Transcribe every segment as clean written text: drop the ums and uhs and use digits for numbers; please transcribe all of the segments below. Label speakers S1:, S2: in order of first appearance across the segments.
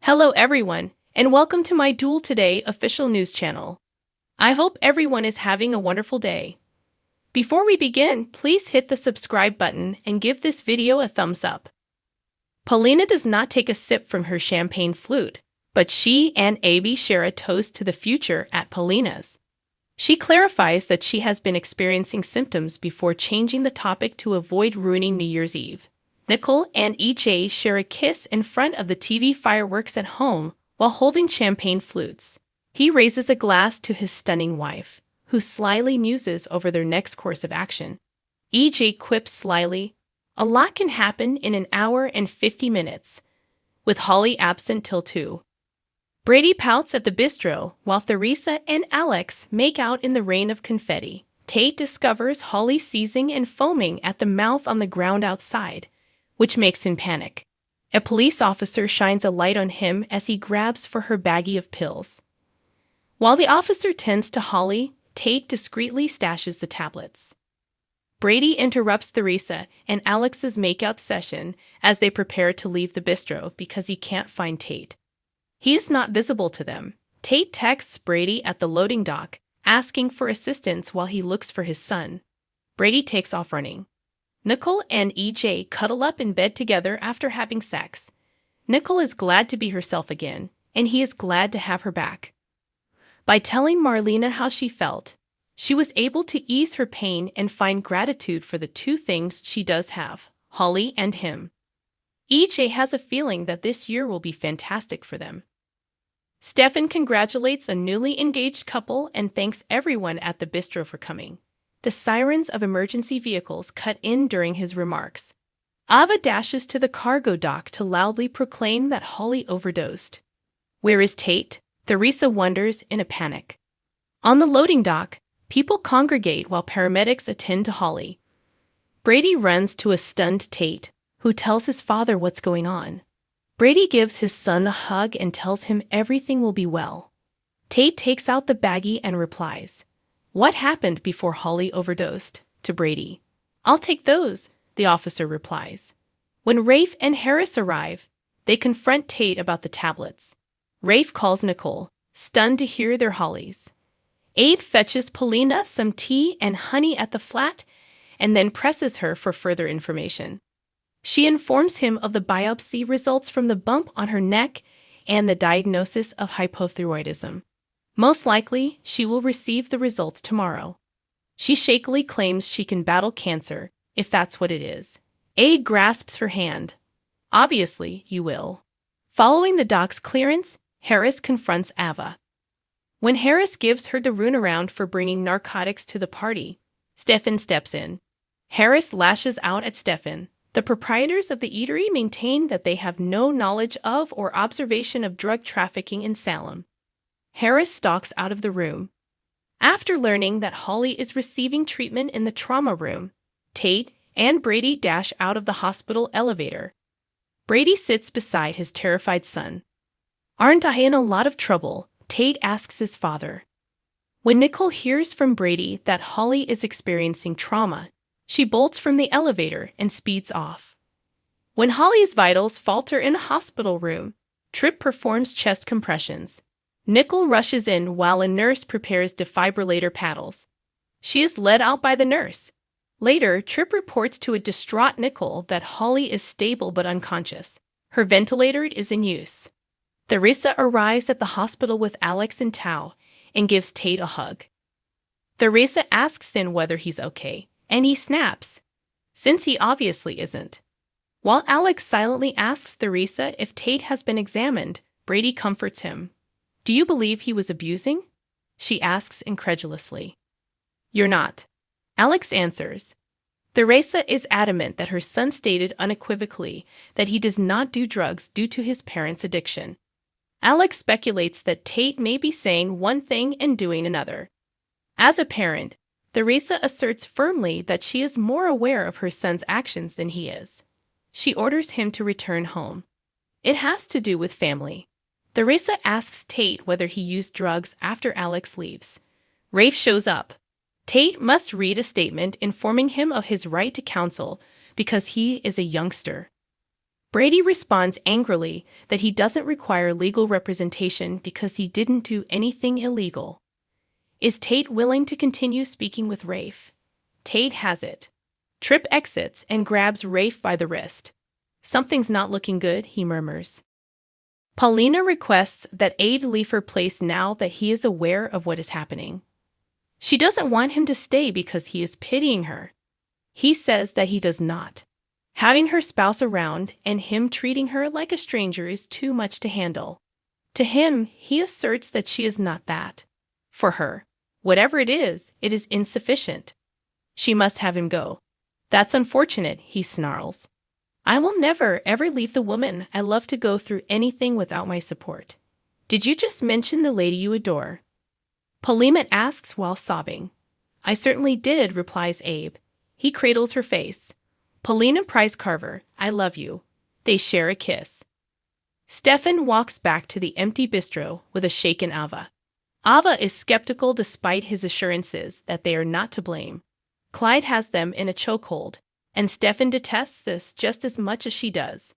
S1: Hello everyone, and welcome to my Duel Today official news channel. I hope everyone is having a wonderful day. Before we begin, please hit the subscribe button and give this video a thumbs up. Paulina does not take a sip from her champagne flute, but she and Abby share a toast to the future at Paulina's. She clarifies that she has been experiencing symptoms before changing the topic to avoid ruining New Year's Eve. Nicole and EJ share a kiss in front of the TV fireworks at home while holding champagne flutes. He raises a glass to his stunning wife, who slyly muses over their next course of action. EJ quips slyly, "A lot can happen in an hour and 50 minutes, with Holly absent till 2. Brady pouts at the bistro while Theresa and Alex make out in the rain of confetti. Tate discovers Holly seizing and foaming at the mouth on the ground outside, which makes him panic. A police officer shines a light on him as he grabs for her baggie of pills. While the officer tends to Holly, Tate discreetly stashes the tablets. Brady interrupts Theresa and Alex's makeout session as they prepare to leave the bistro because he can't find Tate. He is not visible to them. Tate texts Brady at the loading dock, asking for assistance while he looks for his son. Brady takes off running. Nicole and EJ cuddle up in bed together after having sex. Nicole is glad to be herself again, and he is glad to have her back. By telling Marlena how she felt, she was able to ease her pain and find gratitude for the two things she does have, Holly and him. EJ has a feeling that this year will be fantastic for them. Stefan congratulates a newly engaged couple and thanks everyone at the bistro for coming. The sirens of emergency vehicles cut in during his remarks. Ava dashes to the cargo dock to loudly proclaim that Holly overdosed. Where is Tate? Theresa wonders in a panic. On the loading dock, people congregate while paramedics attend to Holly. Brady runs to a stunned Tate, who tells his father what's going on. Brady gives his son a hug and tells him everything will be well. Tate takes out the baggie and replies, "What happened before Holly overdosed?" to Brady. "I'll take those," the officer replies. When Rafe and Harris arrive, they confront Tate about the tablets. Rafe calls Nicole, stunned to hear their Hollies. Aide fetches Paulina some tea and honey at the flat and then presses her for further information. She informs him of the biopsy results from the bump on her neck and the diagnosis of hypothyroidism. Most likely, she will receive the results tomorrow. She shakily claims she can battle cancer, if that's what it is. Aide grasps her hand. "Obviously, you will." Following the doc's clearance, Harris confronts Ava. When Harris gives her the runaround for bringing narcotics to the party, Stefan steps in. Harris lashes out at Stefan. The proprietors of the eatery maintain that they have no knowledge of or observation of drug trafficking in Salem. Harris stalks out of the room. After learning that Holly is receiving treatment in the trauma room, Tate and Brady dash out of the hospital elevator. Brady sits beside his terrified son. "Aren't I in a lot of trouble?" Tate asks his father. When Nicole hears from Brady that Holly is experiencing trauma, she bolts from the elevator and speeds off. When Holly's vitals falter in a hospital room, Tripp performs chest compressions. Nicole rushes in while a nurse prepares defibrillator paddles. She is led out by the nurse. Later, Tripp reports to a distraught Nicole that Holly is stable but unconscious. Her ventilator is in use. Theresa arrives at the hospital with Alex and Tao and gives Tate a hug. Theresa asks him whether he's okay, and he snaps, since he obviously isn't. While Alex silently asks Theresa if Tate has been examined, Brady comforts him. "Do you believe he was abusing?" she asks incredulously. "You're not," Alex answers. Theresa is adamant that her son stated unequivocally that he does not do drugs due to his parents' addiction. Alex speculates that Tate may be saying one thing and doing another. As a parent, Theresa asserts firmly that she is more aware of her son's actions than he is. She orders him to return home. It has to do with family. Theresa asks Tate whether he used drugs after Alex leaves. Rafe shows up. Tate must read a statement informing him of his right to counsel because he is a youngster. Brady responds angrily that he doesn't require legal representation because he didn't do anything illegal. Is Tate willing to continue speaking with Rafe? Tate has it. Tripp exits and grabs Rafe by the wrist. Something's not looking good, he murmurs. Paulina requests that Abe leave her place now that he is aware of what is happening. She doesn't want him to stay because he is pitying her. He says that he does not. Having her spouse around and him treating her like a stranger is too much to handle. To him, he asserts that she is not that. For her, whatever it is insufficient. She must have him go. That's unfortunate, he snarls. I will never, ever leave the woman I love to go through anything without my support. Did you just mention the lady you adore? Paulina asks while sobbing. I certainly did, replies Abe. He cradles her face. Paulina Price Carver, I love you. They share a kiss. Stefan walks back to the empty bistro with a shaken Ava. Ava is skeptical despite his assurances that they are not to blame. Clyde has them in a chokehold, and Stefan detests this just as much as she does.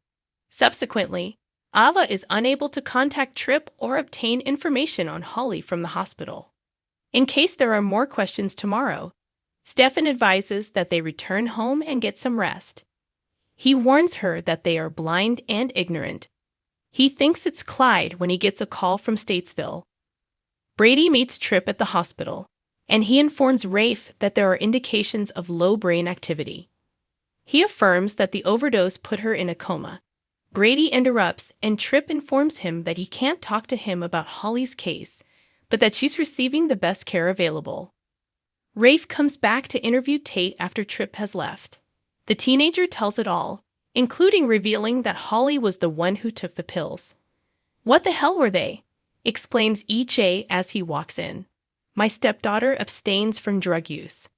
S1: Subsequently, Ava is unable to contact Tripp or obtain information on Holly from the hospital. In case there are more questions tomorrow, Stefan advises that they return home and get some rest. He warns her that they are blind and ignorant. He thinks it's Clyde when he gets a call from Statesville. Brady meets Tripp at the hospital, and he informs Rafe that there are indications of low brain activity. He affirms that the overdose put her in a coma. Brady interrupts, and Tripp informs him that he can't talk to him about Holly's case, but that she's receiving the best care available. Rafe comes back to interview Tate after Tripp has left. The teenager tells it all, including revealing that Holly was the one who took the pills. What the hell were they? Exclaims EJ as he walks in. My stepdaughter abstains from drug use.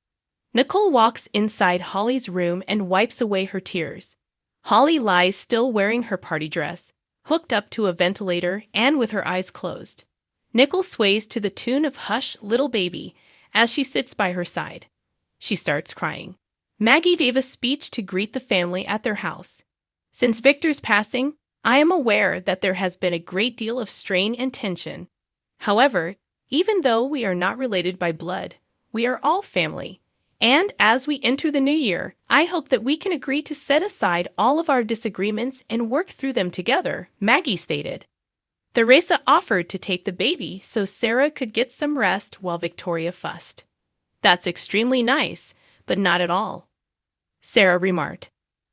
S1: Nicole walks inside Holly's room and wipes away her tears. Holly lies still wearing her party dress, hooked up to a ventilator and with her eyes closed. Nicole sways to the tune of Hush, Little Baby, as she sits by her side. She starts crying. Maggie gave a speech to greet the family at their house. Since Victor's passing, I am aware that there has been a great deal of strain and tension. However, even though we are not related by blood, we are all family. And as we enter the new year, I hope that we can agree to set aside all of our disagreements and work through them together, Maggie stated. Theresa offered to take the baby so Sarah could get some rest while Victoria fussed. That's extremely nice, but not at all, Sarah remarked.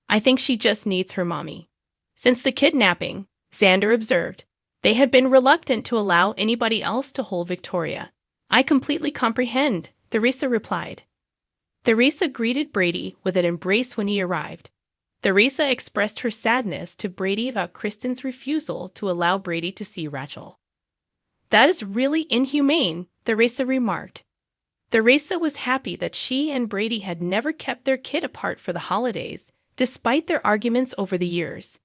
S1: I think she just needs her mommy. Since the kidnapping, Xander observed, they had been reluctant to allow anybody else to hold Victoria. I completely comprehend, Theresa replied. Theresa greeted Brady with an embrace when he arrived. Theresa expressed her sadness to Brady about Kristen's refusal to allow Brady to see Rachel. That is really inhumane, Theresa remarked. Theresa was happy that she and Brady had never kept their kid apart for the holidays, despite their arguments over the years.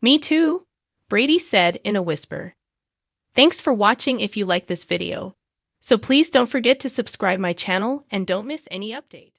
S1: Me too, Brady said in a whisper. Thanks for watching if you like this video. So please don't forget to subscribe my channel and don't miss any update.